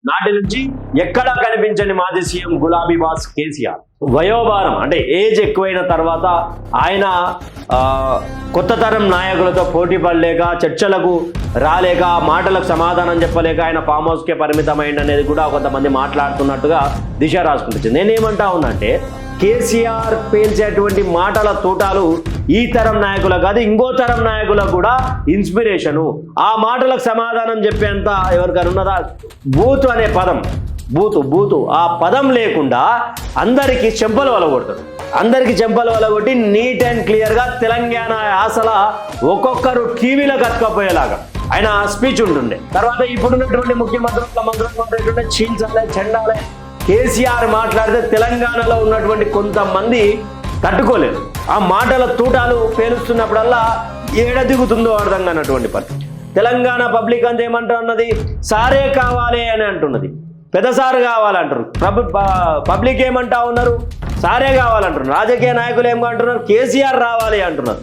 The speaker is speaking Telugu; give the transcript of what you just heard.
నాటి నుంచి ఎక్కడా కనిపించని మాజీ సీఎం గులాబీ బాస్ కేసీఆర్ వయోభారం అంటే ఏజ్ ఎక్కువైన తర్వాత ఆయన కొత్త తరం నాయకులతో పోటీ పడలేక చర్చలకు రాలేక మాటలకు సమాధానం చెప్పలేక ఆయన ఫామ్ హౌస్కే పరిమితమైంది అనేది కూడా కొంతమంది మాట్లాడుతున్నట్టుగా దిశ రాసుకుంటుంది. నేనేమంటా ఉన్నా కేసీఆర్ పేల్చేటువంటి మాటల తూటాలు ఈ తరం నాయకులకు కాదు ఇంకో తరం నాయకులకు కూడా ఇన్స్పిరేషను. ఆ మాటలకు సమాధానం చెప్పేంత ఎవరికైనా ఉన్నదా? బూతు అనే పదం బూతు ఆ పదం లేకుండా అందరికీ చెంపలు వలగొడతాడు. అందరికీ చెంపలు వలగొట్టి నీట్ అండ్ క్లియర్గా తెలంగాణ ఆశల ఒక్కొక్కరు టీవీలో కట్టుకపోయేలాగా ఆయన స్పీచ్ ఉంటుండే. తర్వాత ఇప్పుడున్నటువంటి ముఖ్యమంత్రులు చీల్చాలే చెండాలే కేసీఆర్ మాట్లాడితే తెలంగాణలో ఉన్నటువంటి కొంతమంది తట్టుకోలేరు. ఆ మాటల తూటాలు పేలుస్తున్నప్పుడల్లా ఏడ దిగుతుందో అర్థం కానటువంటి పరిస్థితి. తెలంగాణ పబ్లిక్ అంతా ఏమంటా ఉన్నది? సారే కావాలి అని అంటున్నది, పెద్దసారు కావాలంటారు. పబ్లిక్ ఏమంటా ఉన్నారు? సారే కావాలంటున్నారు. రాజకీయ నాయకులు ఏమంటున్నారు? కేసీఆర్ రావాలి అంటున్నారు.